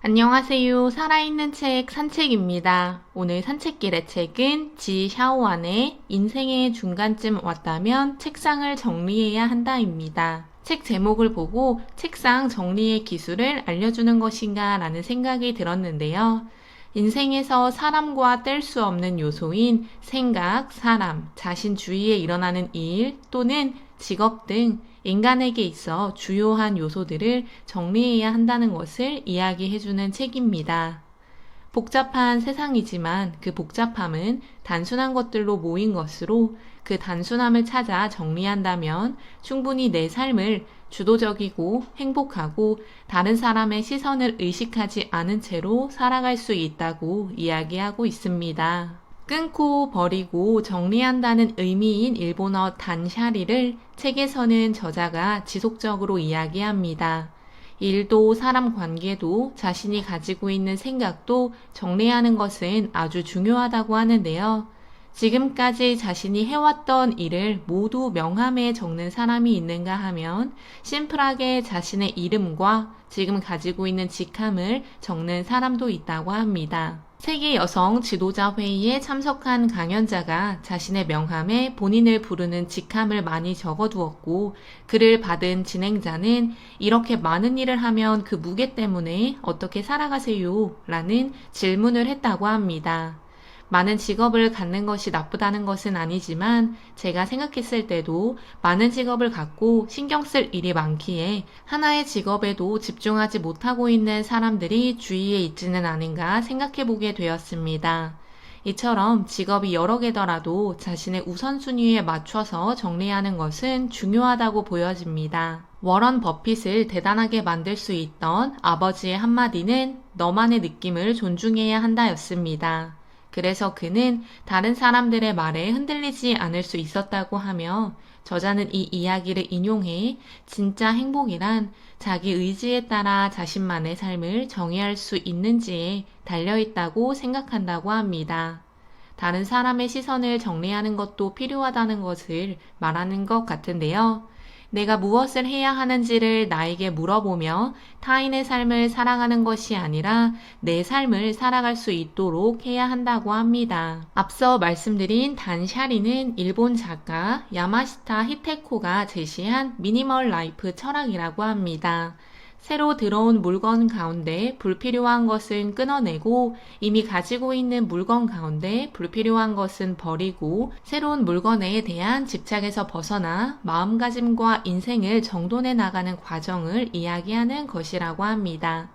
안녕하세요. 살아있는 책 산책입니다. 오늘 산책길의 책은 지 샤오안의 인생의 중간쯤 왔다면 책상을 정리해야 한다입니다. 책 제목을 보고 책상 정리의 기술을 알려주는 것인가 라는 생각이 들었는데요. 인생에서 사람과 뗄 수 없는 요소인 생각, 사람, 자신 주위에 일어나는 일 또는 직업 등 인간에게 있어 주요한 요소들을 정리해야 한다는 것을 이야기해주는 책입니다. 복잡한 세상이지만 그 복잡함은 단순한 것들로 모인 것으로 그 단순함을 찾아 정리한다면 충분히 내 삶을 주도적이고 행복하고 다른 사람의 시선을 의식하지 않은 채로 살아갈 수 있다고 이야기하고 있습니다. 끊고 버리고 정리한다는 의미인 일본어 단샤리를 책에서는 저자가 지속적으로 이야기합니다. 일도 사람 관계도 자신이 가지고 있는 생각도 정리하는 것은 아주 중요하다고 하는데요. 지금까지 자신이 해왔던 일을 모두 명함에 적는 사람이 있는가 하면 심플하게 자신의 이름과 지금 가지고 있는 직함을 적는 사람도 있다고 합니다. 세계 여성 지도자 회의에 참석한 강연자가 자신의 명함에 본인을 부르는 직함을 많이 적어두었고 그를 받은 진행자는 이렇게 많은 일을 하면 그 무게 때문에 어떻게 살아가세요? 라는 질문을 했다고 합니다. 많은 직업을 갖는 것이 나쁘다는 것은 아니지만 제가 생각했을 때도 많은 직업을 갖고 신경 쓸 일이 많기에 하나의 직업에도 집중하지 못하고 있는 사람들이 주위에 있지는 않은가 생각해 보게 되었습니다. 이처럼 직업이 여러 개더라도 자신의 우선순위에 맞춰서 정리하는 것은 중요하다고 보여집니다. 워런 버핏을 대단하게 만들 수 있던 아버지의 한마디는 너만의 느낌을 존중해야 한다였습니다. 그래서 그는 다른 사람들의 말에 흔들리지 않을 수 있었다고 하며 저자는 이 이야기를 인용해 진짜 행복이란 자기 의지에 따라 자신만의 삶을 정의할 수 있는지에 달려있다고 생각한다고 합니다. 다른 사람의 시선을 정리하는 것도 필요하다는 것을 말하는 것 같은데요. 내가 무엇을 해야 하는지를 나에게 물어보며 타인의 삶을 살아가는 것이 아니라 내 삶을 살아갈 수 있도록 해야 한다고 합니다. 앞서 말씀드린 단샤리는 일본 작가 야마시타 히테코가 제시한 미니멀 라이프 철학이라고 합니다. 새로 들어온 물건 가운데 불필요한 것은 끊어내고 이미 가지고 있는 물건 가운데 불필요한 것은 버리고 새로운 물건에 대한 집착에서 벗어나 마음가짐과 인생을 정돈해 나가는 과정을 이야기하는 것이라고 합니다.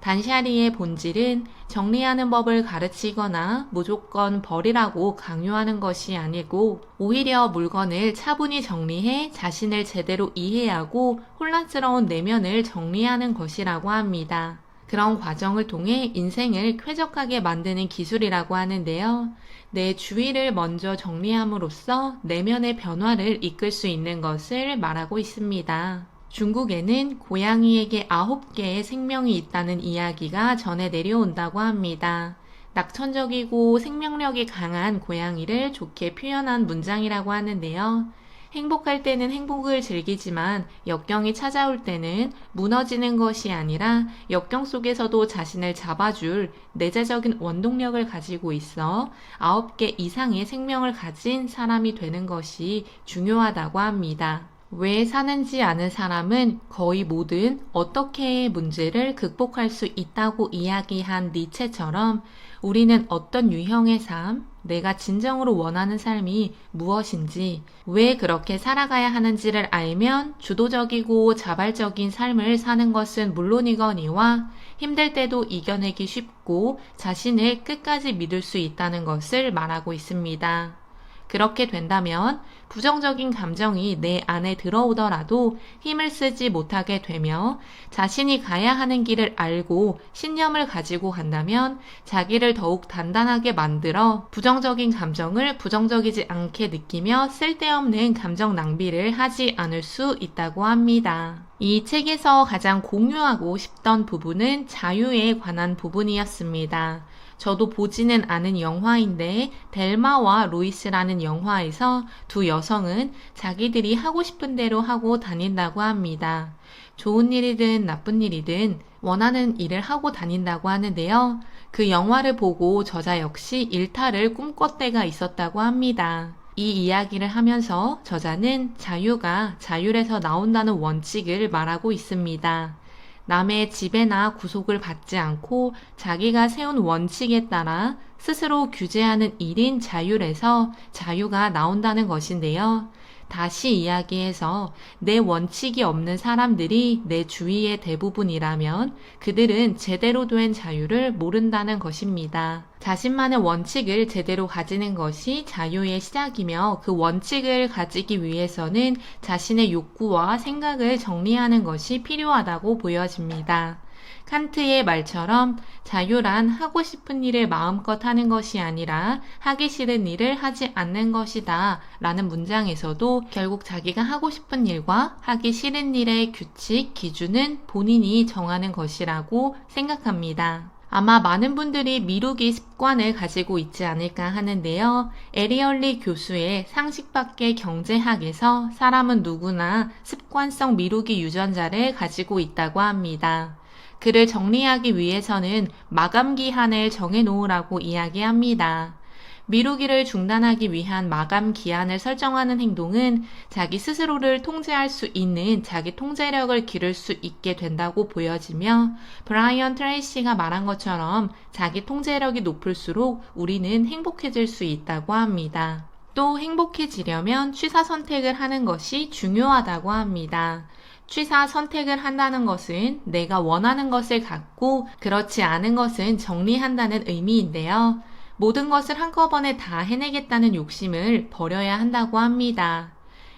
단샤리의 본질은 정리하는 법을 가르치거나 무조건 버리라고 강요하는 것이 아니고 오히려 물건을 차분히 정리해 자신을 제대로 이해하고 혼란스러운 내면을 정리하는 것이라고 합니다. 그런 과정을 통해 인생을 쾌적하게 만드는 기술이라고 하는데요. 내 주위를 먼저 정리함으로써 내면의 변화를 이끌 수 있는 것을 말하고 있습니다. 중국에는 고양이에게 9개의 생명이 있다는 이야기가 전해 내려온다고 합니다. 낙천적이고 생명력이 강한 고양이를 좋게 표현한 문장이라고 하는데요. 행복할 때는 행복을 즐기지만 역경이 찾아올 때는 무너지는 것이 아니라 역경 속에서도 자신을 잡아줄 내재적인 원동력을 가지고 있어 9개 이상의 생명을 가진 사람이 되는 것이 중요하다고 합니다. 왜 사는지 아는 사람은 거의 모든 어떻게의 문제를 극복할 수 있다고 이야기한 니체처럼 우리는 어떤 유형의 삶, 내가 진정으로 원하는 삶이 무엇인지, 왜 그렇게 살아가야 하는지를 알면 주도적이고 자발적인 삶을 사는 것은 물론이거니와 힘들 때도 이겨내기 쉽고 자신을 끝까지 믿을 수 있다는 것을 말하고 있습니다. 그렇게 된다면 부정적인 감정이 내 안에 들어오더라도 힘을 쓰지 못하게 되며 자신이 가야 하는 길을 알고 신념을 가지고 간다면 자기를 더욱 단단하게 만들어 부정적인 감정을 부정적이지 않게 느끼며 쓸데없는 감정 낭비를 하지 않을 수 있다고 합니다. 이 책에서 가장 공유하고 싶던 부분은 자유에 관한 부분이었습니다. 저도 보지는 않은 영화인데 델마와 루이스라는 영화에서 두 여성은 자기들이 하고 싶은 대로 하고 다닌다고 합니다. 좋은 일이든 나쁜 일이든 원하는 일을 하고 다닌다고 하는데요. 그 영화를 보고 저자 역시 일탈을 꿈꿨 때가 있었다고 합니다. 이 이야기를 하면서 저자는 자유가 자율에서 나온다는 원칙을 말하고 있습니다. 남의 지배나 구속을 받지 않고 자기가 세운 원칙에 따라 스스로 규제하는 일인 자율에서 자유가 나온다는 것인데요. 다시 이야기해서 내 원칙이 없는 사람들이 내 주위의 대부분이라면 그들은 제대로 된 자유를 모른다는 것입니다. 자신만의 원칙을 제대로 가지는 것이 자유의 시작이며 그 원칙을 가지기 위해서는 자신의 욕구와 생각을 정리하는 것이 필요하다고 보여집니다. 칸트의 말처럼 자유란 하고 싶은 일을 마음껏 하는 것이 아니라 하기 싫은 일을 하지 않는 것이다 라는 문장에서도 결국 자기가 하고 싶은 일과 하기 싫은 일의 규칙, 기준은 본인이 정하는 것이라고 생각합니다. 아마 많은 분들이 미루기 습관을 가지고 있지 않을까 하는데요. 에리얼리 교수의 상식 밖의 경제학에서 사람은 누구나 습관성 미루기 유전자를 가지고 있다고 합니다. 그를 정리하기 위해서는 마감 기한을 정해놓으라고 이야기합니다. 미루기를 중단하기 위한 마감 기한을 설정하는 행동은 자기 스스로를 통제할 수 있는 자기 통제력을 기를 수 있게 된다고 보여지며 브라이언 트레이시가 말한 것처럼 자기 통제력이 높을수록 우리는 행복해질 수 있다고 합니다. 또 행복해지려면 취사 선택을 하는 것이 중요하다고 합니다. 취사 선택을 한다는 것은 내가 원하는 것을 갖고 그렇지 않은 것은 정리한다는 의미인데요. 모든 것을 한꺼번에 다 해내겠다는 욕심을 버려야 한다고 합니다.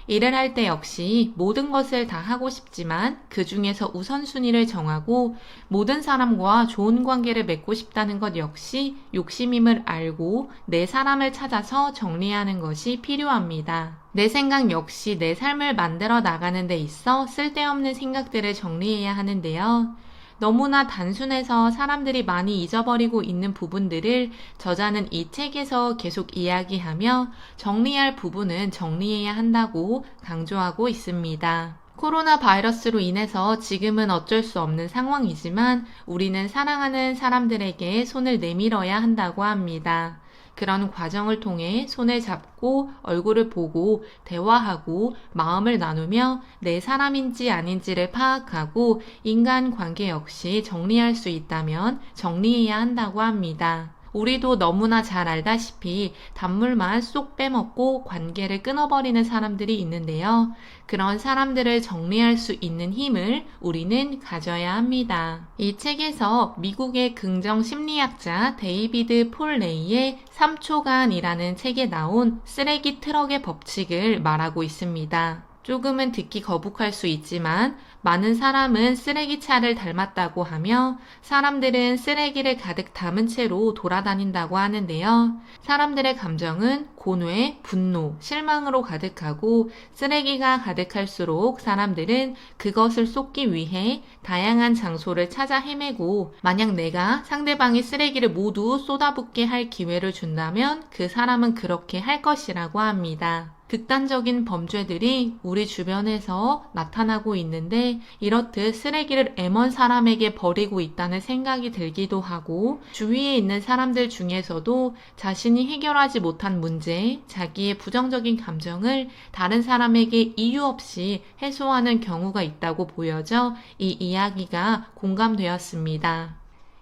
일을 할 때 역시 모든 것을 다 하고 싶지만 그 중에서 우선순위를 정하고 모든 사람과 좋은 관계를 맺고 싶다는 것 역시 욕심임을 알고 내 사람을 찾아서 정리하는 것이 필요합니다. 내 생각 역시 내 삶을 만들어 나가는 데 있어 쓸데없는 생각들을 정리해야 하는데요. 너무나 단순해서 사람들이 많이 잊어버리고 있는 부분들을 저자는 이 책에서 계속 이야기하며 정리할 부분은 정리해야 한다고 강조하고 있습니다. 코로나 바이러스로 인해서 지금은 어쩔 수 없는 상황이지만 우리는 사랑하는 사람들에게 손을 내밀어야 한다고 합니다. 그런 과정을 통해 손을 잡고 얼굴을 보고 대화하고 마음을 나누며 내 사람인지 아닌지를 파악하고 인간관계 역시 정리할 수 있다면 정리해야 한다고 합니다. 우리도 너무나 잘 알다시피 단물만 쏙 빼먹고 관계를 끊어버리는 사람들이 있는데요. 그런 사람들을 정리할 수 있는 힘을 우리는 가져야 합니다. 이 책에서 미국의 긍정 심리학자 데이비드 폴 레이의 3초간이라는 책에 나온 쓰레기 트럭의 법칙을 말하고 있습니다. 조금은 듣기 거북할 수 있지만 많은 사람은 쓰레기차를 닮았다고 하며 사람들은 쓰레기를 가득 담은 채로 돌아다닌다고 하는데요. 사람들의 감정은 고뇌, 분노, 실망으로 가득하고 쓰레기가 가득할수록 사람들은 그것을 쏟기 위해 다양한 장소를 찾아 헤매고 만약 내가 상대방이 쓰레기를 모두 쏟아붓게 할 기회를 준다면 그 사람은 그렇게 할 것이라고 합니다. 극단적인 범죄들이 우리 주변에서 나타나고 있는데 이렇듯 쓰레기를 M1 사람에게 버리고 있다는 생각이 들기도 하고 주위에 있는 사람들 중에서도 자신이 해결하지 못한 문제, 자기의 부정적인 감정을 다른 사람에게 이유 없이 해소하는 경우가 있다고 보여져 이 이야기가 공감되었습니다.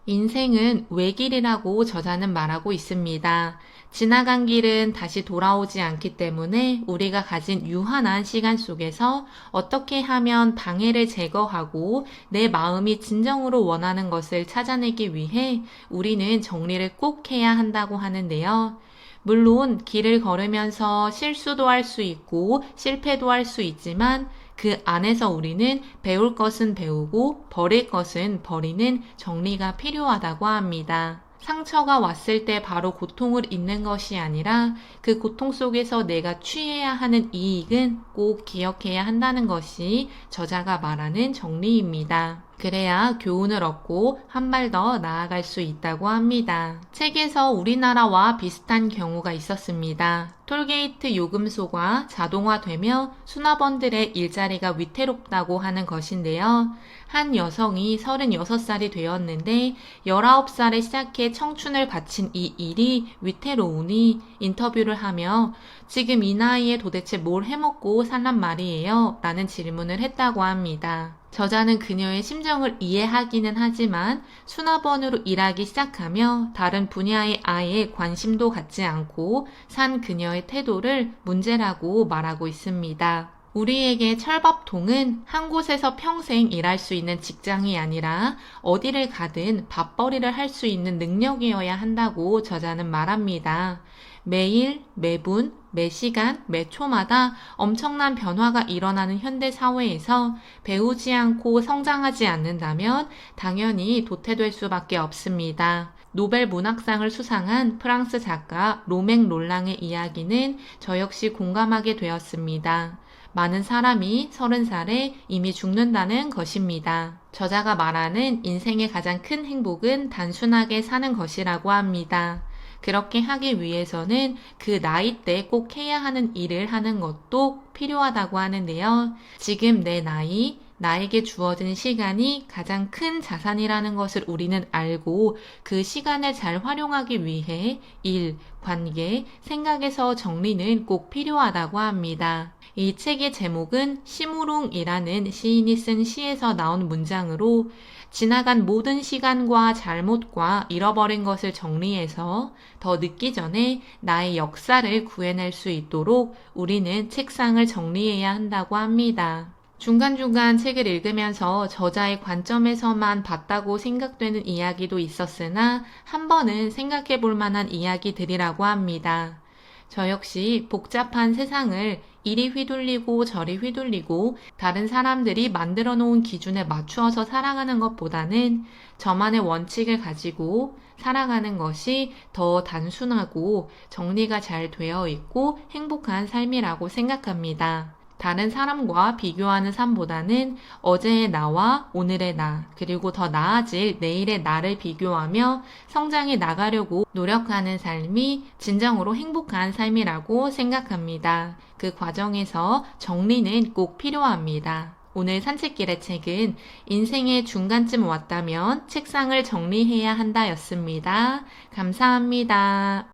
인생은 외길이라고 저자는 말하고 있습니다. 지나간 길은 다시 돌아오지 않기 때문에 우리가 가진 유한한 시간 속에서 어떻게 하면 방해를 제거하고 내 마음이 진정으로 원하는 것을 찾아내기 위해 우리는 정리를 꼭 해야 한다고 하는데요. 물론 길을 걸으면서 실수도 할 수 있고 실패도 할 수 있지만 그 안에서 우리는 배울 것은 배우고 버릴 것은 버리는 정리가 필요하다고 합니다. 상처가 왔을 때 바로 고통을 잊는 것이 아니라 그 고통 속에서 내가 취해야 하는 이익은 꼭 기억해야 한다는 것이 저자가 말하는 정리입니다. 그래야 교훈을 얻고 한 발 더 나아갈 수 있다고 합니다. 책에서 우리나라와 비슷한 경우가 있었습니다. 톨게이트 요금소가 자동화되며 수납원들의 일자리가 위태롭다고 하는 것인데요. 한 여성이 36살이 되었는데 19살에 시작해 청춘을 바친 이 일이 위태로우니 인터뷰를 하며 지금 이 나이에 도대체 뭘 해먹고 살란 말이에요? 라는 질문을 했다고 합니다. 저자는 그녀의 심정을 이해하기는 하지만 수납원으로 일하기 시작하며 다른 분야에 아예 관심도 갖지 않고 산 그녀의 태도를 문제라고 말하고 있습니다. 우리에게 철밥통은 한 곳에서 평생 일할 수 있는 직장이 아니라 어디를 가든 밥벌이를 할 수 있는 능력이어야 한다고 저자는 말합니다. 매일, 매분, 매시간, 매초마다 엄청난 변화가 일어나는 현대 사회에서 배우지 않고 성장하지 않는다면 당연히 도태될 수밖에 없습니다. 노벨 문학상을 수상한 프랑스 작가 로맹 롤랑의 이야기는 저 역시 공감하게 되었습니다. 많은 사람이 30살에 이미 죽는다는 것입니다. 저자가 말하는 인생의 가장 큰 행복은 단순하게 사는 것이라고 합니다. 그렇게 하기 위해서는 그 나이 때 꼭 해야 하는 일을 하는 것도 필요하다고 하는데요. 지금 내 나이, 나에게 주어진 시간이 가장 큰 자산이라는 것을 우리는 알고 그 시간을 잘 활용하기 위해 일, 관계, 생각에서 정리는 꼭 필요하다고 합니다. 이 책의 제목은 시무룽이라는 시인이 쓴 시에서 나온 문장으로 지나간 모든 시간과 잘못과 잃어버린 것을 정리해서 더 늦기 전에 나의 역사를 구해낼 수 있도록 우리는 책상을 정리해야 한다고 합니다. 중간중간 책을 읽으면서 저자의 관점에서만 봤다고 생각되는 이야기도 있었으나 한 번은 생각해 볼 만한 이야기들이라고 합니다. 저 역시 복잡한 세상을 이리 휘둘리고 저리 휘둘리고 다른 사람들이 만들어 놓은 기준에 맞추어서 살아가는 것보다는 저만의 원칙을 가지고 살아가는 것이 더 단순하고 정리가 잘 되어 있고 행복한 삶이라고 생각합니다. 다른 사람과 비교하는 삶보다는 어제의 나와 오늘의 나, 그리고 더 나아질 내일의 나를 비교하며 성장해 나가려고 노력하는 삶이 진정으로 행복한 삶이라고 생각합니다. 그 과정에서 정리는 꼭 필요합니다. 오늘 산책길의 책은 인생의 중간쯤 왔다면 책상을 정리해야 한다였습니다. 감사합니다.